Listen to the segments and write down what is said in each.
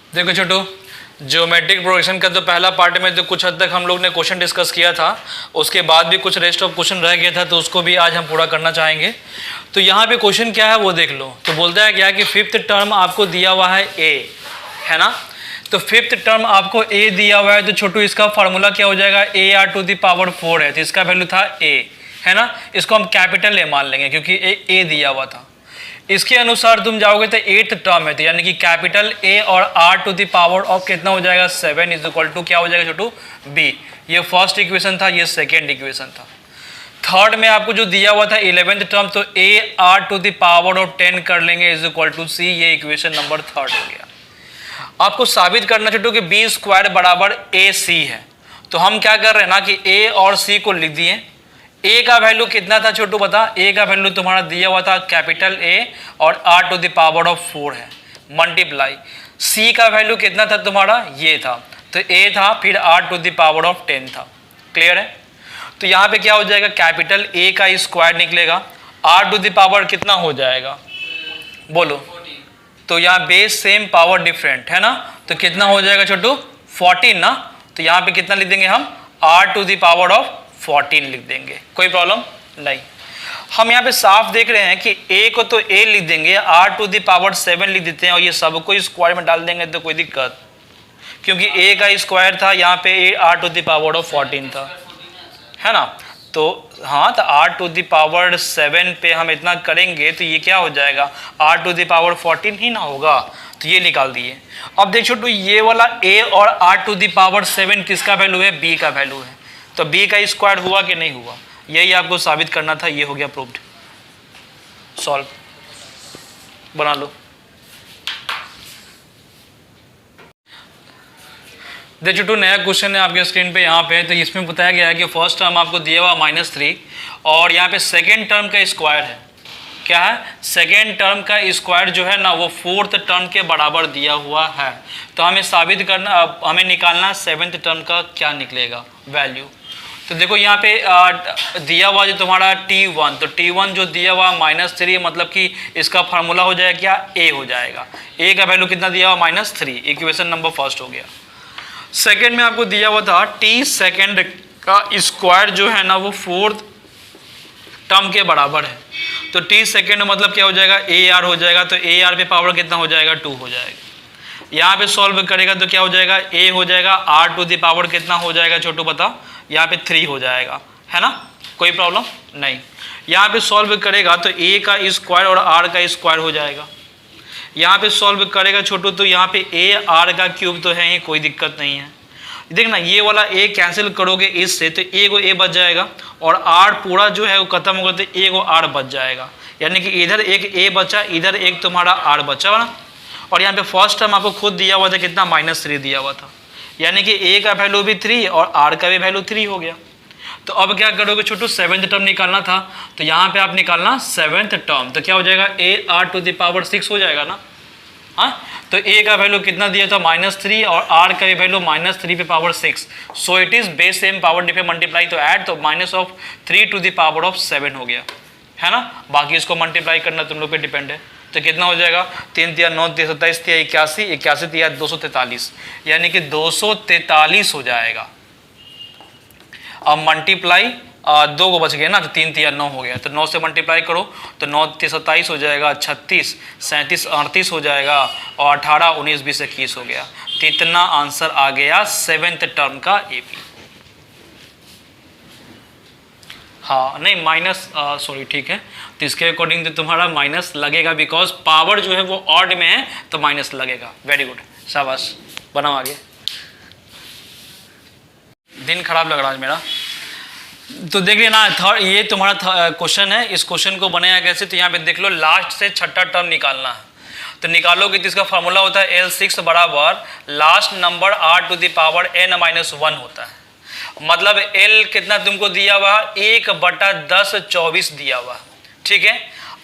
देखो छोटू, geometric progression का तो पहला पार्ट में तो कुछ हद तक हम लोग ने क्वेश्चन डिस्कस किया था, उसके बाद भी कुछ रेस्ट ऑफ क्वेश्चन रह गया था, तो उसको भी आज हम पूरा करना चाहेंगे। तो यहाँ पे क्वेश्चन क्या है वो देख लो। तो बोलता है क्या कि फिफ्थ टर्म आपको दिया हुआ है ए, है ना। तो फिफ्थ टर्म आपको ए दिया हुआ है, तो छोटू इसका फार्मूला क्या हो जाएगा, A R to the power 4 है, तो इसका वैल्यू था ए, है ना। इसको हम कैपिटल ए मान लेंगे क्योंकि ए दिया हुआ था। इसके अनुसार तुम जाओगे तो एथ टर्म है, तो यानी कि कैपिटल ए और R to the power of कितना हो जाएगा 7 इज इक्वल टू क्या हो जाएगा छोटू बी। ये फर्स्ट इक्वेशन था, ये सेकेंड इक्वेशन था। थर्ड में आपको जो दिया हुआ था 11th टर्म, तो A R to the power of 10 कर लेंगे इज इक्वल टू सी। ये इक्वेशन नंबर थर्ड हो गया। आपको साबित करना छोटू कि बी स्क्वायर बराबर ए सी है। तो हम क्या कर रहे हैं ना कि ए और सी को लिख दिए। ए का वैल्यू कितना था छोटू बता, ए का वैल्यू तुम्हारा दिया हुआ था कैपिटल ए और R to the power of 4 है, मल्टीप्लाई सी का वैल्यू कितना था तुम्हारा, ये था, तो ए था, फिर R to the power of 10 था। क्लियर है। तो यहाँ पे क्या हो जाएगा, कैपिटल ए का स्क्वायर निकलेगा, आर टू द पावर कितना हो जाएगा बोलो, तो यहाँ बेस सेम पावर डिफरेंट है ना, तो कितना हो जाएगा छोटू 14 ना। तो यहाँ पे कितना लिख देंगे हम, R to the power of 14 लिख देंगे, कोई प्रॉब्लम नहीं। हम यहाँ पे साफ देख रहे हैं कि a को तो a लिख देंगे, आर टू द पावर 7 लिख देते हैं और ये सबको स्क्वायर में डाल देंगे तो कोई दिक्कत, क्योंकि a का स्क्वायर था, यहाँ पे a R to the power of 14 था, है ना। तो हाँ, तो आर टू द पावर 7 पे हम इतना करेंगे तो ये क्या हो जाएगा, आर टू द पावर 14 ही ना होगा, तो ये निकाल दिए। अब देख छोटू, ये वाला a और आर टू द पावर 7 किसका वैल्यू है, b का वैल्यू है, तो b का स्क्वायर हुआ कि नहीं हुआ, यही आपको साबित करना था। ये हो गया प्रूव्ड। सॉल्व बना लो। देख छोटू, नया क्वेश्चन है आपके स्क्रीन पे यहाँ पे। तो इसमें बताया गया है कि फर्स्ट टर्म आपको दिया हुआ -3 और यहाँ पे सेकेंड टर्म का स्क्वायर है। क्या है, सेकेंड टर्म का स्क्वायर जो है ना वो फोर्थ टर्म के बराबर दिया हुआ है। तो हमें साबित करना, हमें निकालना सेवेंथ टर्म का क्या निकलेगा वैल्यू। तो देखो यहाँ पे दिया हुआ जो तुम्हारा T1, तो T1 जो दिया हुआ -3, मतलब कि इसका फार्मूला हो जाएगा क्या, A हो जाएगा। A का वैल्यू कितना दिया हुआ -3, इक्वेशन नंबर फर्स्ट हो गया। सेकेंड में आपको दिया हुआ था T सेकेंड का स्क्वायर जो है ना वो फोर्थ टर्म के बराबर है। तो T सेकेंड मतलब क्या हो जाएगा, AR हो जाएगा, तो AR पे पावर कितना हो जाएगा 2 हो जाएगा। यहाँ पे सॉल्व करेगा तो क्या हो जाएगा, A हो जाएगा, R टू द पावर कितना हो जाएगा छोटू बता, यहाँ पे 3 हो जाएगा, है ना, कोई प्रॉब्लम नहीं। यहाँ पे सॉल्व करेगा तो A का स्क्वायर और R का स्क्वायर हो जाएगा। यहाँ पे सॉल्व करेगा छोटू तो यहाँ पे AR का क्यूब तो है ही, कोई दिक्कत नहीं है। देखना ये वाला A कैंसिल करोगे इससे तो A को A बच जाएगा और R पूरा जो है वो खत्म होगा तो A को R बच जाएगा, यानी कि इधर एक A बचा, इधर एक तुम्हारा R बचा ना। और यहाँ पे फर्स्ट टर्म आपको खुद दिया हुआ था कितना, -3 दिया हुआ था, यानी कि A का वैल्यू भी 3 और R का भी वैल्यू 3 हो गया। तो अब क्या करोगे छोटू, सेवेंथ टर्म निकालना था, तो यहाँ पे आप निकालना सेवेंथ टर्म, तो क्या हो जाएगा AR टू द पावर 6 हो जाएगा ना। हाँ, तो A का वैल्यू कितना दिया था -3 और R का भी वैल्यू -3 पे power 6, so it is base same power different multiply, तो ऐड तो -3 टू द पावर ऑफ 7 हो गया, है ना। बाकी इसको मल्टीप्लाई करना तुम लोग पे डिपेंड है। तो कितना हो जाएगा, 3 तिया 9 तिया 27 तिया 81, 81 तिया 243, यानी कि 243 हो जाएगा। अब मल्टीप्लाई 2 को बच गया ना, तो 3 तिया 9 हो गया, तो 9 से मल्टीप्लाई करो तो 9 तिया 27 हो जाएगा, 36 37 38 हो जाएगा और 18 19 20 21 हो गया। तो इतना आंसर आ गया सेवेंथ टर्म का AP। हाँ नहीं माइनस, सॉरी ठीक है, तो इसके अकॉर्डिंग तो तुम्हारा माइनस लगेगा, बिकॉज पावर जो है वो ऑड में है तो माइनस लगेगा। वेरी गुड, शाबाश, बनाओ आगे। दिन खराब लग रहा है मेरा। तो देख लेना थर्ड, ये तुम्हारा क्वेश्चन है, इस क्वेश्चन को बनाया कैसे, तो यहाँ पे देख लो लास्ट से छठा टर्म निकालना है। तो निकालोगे तो इसका फॉर्मूला होता है L6 बराबर last number R to the power n-1 होता है। मतलब L कितना तुमको दिया हुआ, 1/10 24 दिया हुआ, ठीक है।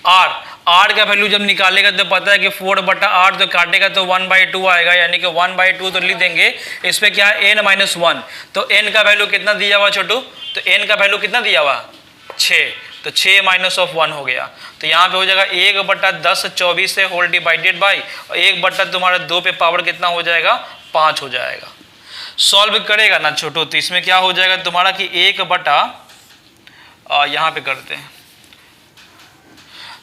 R का वैल्यू जब निकालेगा तो पता है कि 4/8, तो काटेगा तो 1/2 आएगा, यानी कि 1/2 तो लिख देंगे। इस पे क्या है n-1, तो n का वैल्यू कितना दिया हुआ छोटू, तो n का वैल्यू कितना दिया हुआ 6, तो 6 माइनस ऑफ 1 हो गया। तो यहाँ पे हो जाएगा 1/10 है होल डिवाइडेड बाई 1 तुम्हारा 2 पे पावर कितना हो जाएगा 5 हो जाएगा। सॉल्व करेगा ना छोटू तो इसमें क्या हो जाएगा तुम्हारा कि 1 यहाँ पे करते हैं,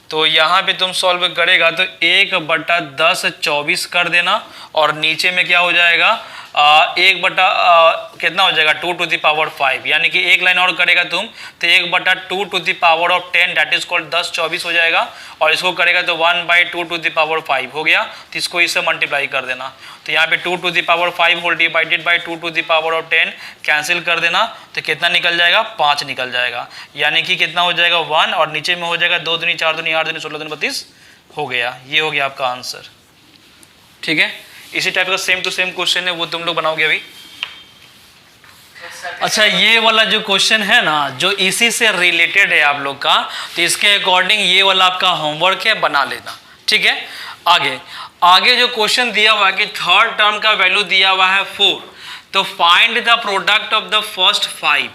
तो यहाँ पे तुम सॉल्व करेगा तो 1/10 कर देना और नीचे में क्या हो जाएगा 1 कितना हो जाएगा 2 टू द पावर 5, यानी कि एक लाइन और करेगा तुम तो 1/2 to the power of 10 that is called 10/24 हो जाएगा। और इसको करेगा तो 1/2 टू द पावर 5 हो गया, तो इसको इससे मल्टीप्लाई कर देना। तो यहाँ पे 2 to the power 5 whole divided by 2 to the power of 10 cancel कर देना, तो कितना निकल जाएगा 5 निकल जाएगा, यानी कि कितना हो जाएगा 1 और नीचे में हो जाएगा 2 दूनी 4 दूनी 8 दूनी 16 दूनी 32 हो गया। ये हो गया आपका आंसर। ठीक है, इसी टाइप का सेम टू सेम क्वेश्चन है वो तुम लोग बनाओगे अभी। अच्छा, ये वाला जो क्वेश्चन है ना जो इसी से रिलेटेड है आप लोग का, तो इसके अकॉर्डिंग ये वाला आपका होमवर्क है, बना लेना। ठीक है, आगे जो क्वेश्चन दिया हुआ है कि थर्ड टर्म का वैल्यू दिया हुआ है 4, तो find the product of the first 5।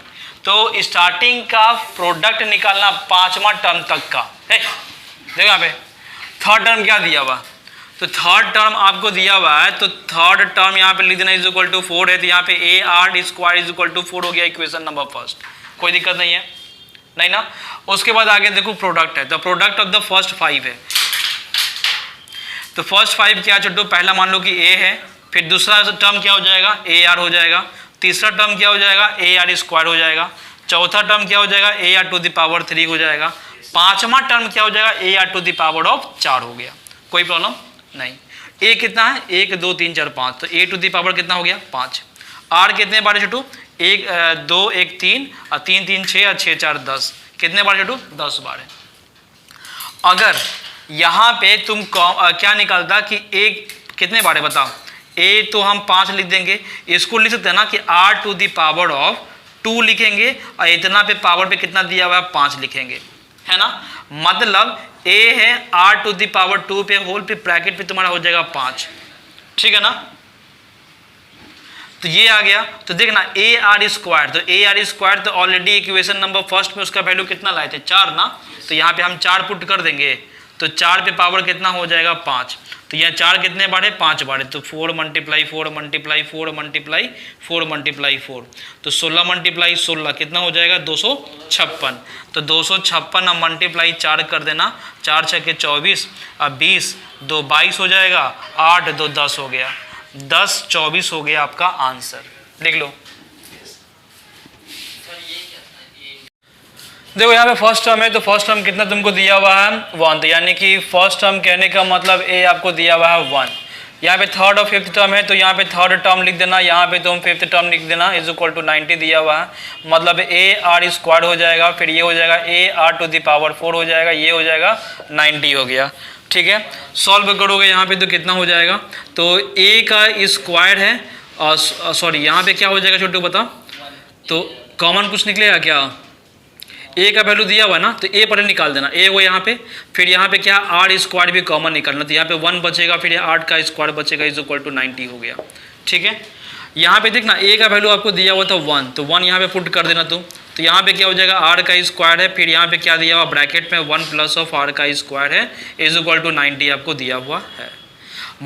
तो स्टार्टिंग का प्रोडक्ट निकालना 5वां टर्म तक का है। देखो यहाँ पे थर्ड टर्म क्या दिया हुआ, तो थर्ड टर्म आपको दिया हुआ है, तो थर्ड टर्म यहाँ पे लिख देना इज इक्वल टू 4 है, तो यहाँ पे AR square is equal to 4 हो गया इक्वेशन नंबर फर्स्ट। कोई दिक्कत नहीं है, नहीं ना। उसके बाद आगे देखो प्रोडक्ट है, तो प्रोडक्ट ऑफ द फर्स्ट 5 है, तो फर्स्ट 5 क्या छोटू, पहला मान लो कि A है, फिर दूसरा टर्म क्या हो जाएगा AR हो जाएगा, तीसरा टर्म क्या हो जाएगा AR स्क्वायर हो जाएगा, चौथा टर्म क्या हो जाएगा AR टू द पावर 3 हो जाएगा, पांचवा टर्म क्या हो जाएगा AR to the power of 4 हो गया। कोई प्रॉब्लम नहीं। A कितना है 1 2 3 4 5, तो A टू द पावर कितना हो गया 5। R कितने बार छोटू 1 2 1 3 और 3 3 6 और 6 4 10, कितने बार छोटू 10 बार है। अगर यहाँ पे तुम क्या निकालता कि एक कितने बार है बताओ, A तो हम 5 लिख देंगे, इसको लिख सकते हैं ना कि R to the power of 2 लिखेंगे और इतना पे पावर पे कितना दिया हुआ है 5 लिखेंगे, है ना। मतलब A है R टू द पावर 2 पे होल पे ब्रैकेट पे तुम्हारा हो जाएगा 5, ठीक है ना। तो ये आ गया, तो देखना AR स्क्वायर, तो AR स्क्वायर तो ऑलरेडी इक्वेशन नंबर फर्स्ट में उसका वैल्यू कितना लाए थे 4 ना, तो यहाँ पे हम 4 पुट कर देंगे, तो 4 पे पावर कितना हो जाएगा 5, तो यहाँ 4 कितने बार है 5 बार है, तो 4 मल्टीप्लाई 4 मल्टीप्लाई 4 मल्टीप्लाई 4 मल्टीप्लाई 4, तो 16 मल्टीप्लाई 16 कितना हो जाएगा 256, तो 256 अब मल्टीप्लाई 4 कर देना, 4 6 24 अब 20 2 22 हो जाएगा, 8 2 10 हो गया, 10 24 हो गया आपका आंसर। लिख लो। देखो यहाँ पे फर्स्ट टर्म है, तो फर्स्ट टर्म कितना तुमको दिया हुआ है 1, तो यानी कि फर्स्ट टर्म कहने का मतलब A आपको दिया हुआ है 1। यहाँ पे थर्ड और फिफ्थ टर्म है, तो यहाँ पे थर्ड टर्म लिख देना, यहाँ पे तुम फिफ्थ टर्म लिख देना इज इक्वल टू 90 दिया हुआ है, मतलब AR स्क्वायर हो जाएगा, फिर ये हो जाएगा AR टू द पावर 4 हो जाएगा, ये हो जाएगा 90 हो गया। ठीक है, सॉल्व करोगे यहाँ पे तो कितना हो जाएगा, तो A का स्क्वायर है और सॉरी यहाँ पे क्या हो जाएगा छोटू बता, तो कॉमन कुछ निकलेगा क्या, A का वैल्यू दिया हुआ है ना, तो A पर निकाल देना, A वो यहाँ पे, फिर यहाँ पे क्या R स्क्वायर भी कॉमन निकालना, तो यहाँ पे 1 बचेगा, फिर 8 का स्क्वायर बचेगा इज इक्वल टू 90 हो गया। ठीक है, यहाँ पे देखना A का वैल्यू आपको दिया हुआ था 1, तो 1 यहाँ पे पुट कर देना तो यहाँ पे क्या हो जाएगा R का स्क्वायर है, फिर यहाँ पे क्या दिया हुआ ब्रैकेट में 1 प्लस ऑफ R का स्क्वायर है इज इक्वल टू 90 आपको दिया हुआ है।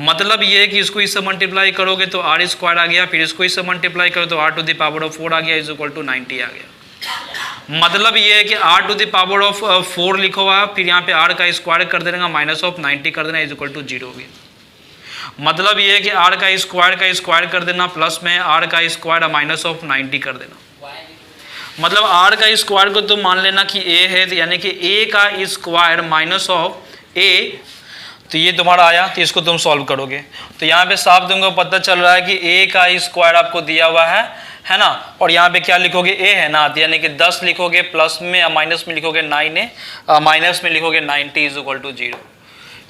मतलब ये है कि इसको इससे मल्टीप्लाई करोगे तो R स्क्वायर आ गया, फिर इसको इससे मल्टीप्लाई करो तो R to the power of 4 आ गया इज इक्वल टू 90 आ गया। मतलब ये है कि R to the power of 4 लिखो आप, फिर यहाँ पे R का स्क्वायर कर देना माइनस ऑफ 90 कर देना इज इक्वल टू 0 हो गया। मतलब ये है कि R का स्क्वायर कर देना प्लस में R का स्क्वायर माइनस ऑफ 90 कर देना, मतलब R का स्क्वायर को तो मान लेना कि A है, तो यानी कि A का स्क्वायर माइनस ऑफ A, तो ये तुम्हारा आया, तो इसको तुम सॉल्व करोगे तो यहाँ पे साफ तुमको पता चल रहा है कि A का स्क्वायर आपको दिया हुआ है ना, और यहाँ पे क्या लिखोगे A है ना, यानी कि 10 लिखोगे, प्लस में या माइनस में लिखोगे 9 है, माइनस में लिखोगे 90 इज इक्वल टू 0।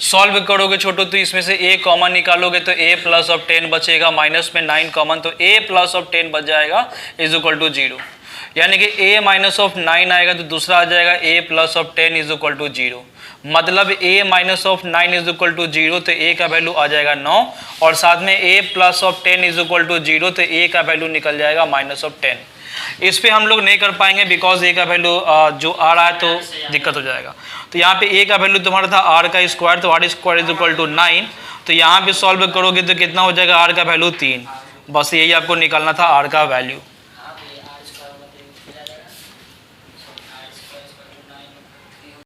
सॉल्व करोगे छोटू तो इसमें से A कॉमन निकालोगे तो A प्लस ऑफ 10 बचेगा, माइनस में 9 कॉमन, तो A प्लस ऑफ 10 बच जाएगा इज इक्वल टू 0, यानी कि A माइनस ऑफ 9 आएगा तो दूसरा आ जाएगा A plus of 10 is equal to 0, मतलब A minus of 9 is equal to 0, तो A का वैल्यू आ जाएगा 9, और साथ में A plus of 10 is equal to 0, तो A का वैल्यू निकल जाएगा माइनस ऑफ 10। इस पे हम लोग नहीं कर पाएंगे बिकॉज ए का वैल्यू जो आ रहा है तो दिक्कत हो जाएगा। तो यहाँ पे ए का वैल्यू तुम्हारा था आर का स्क्वायर, तो R square is equal to 9। तो यहाँ पे सॉल्व करोगे तो कितना हो जाएगा, आर का वैल्यू 3। बस यही आपको निकालना था आर का वैल्यू।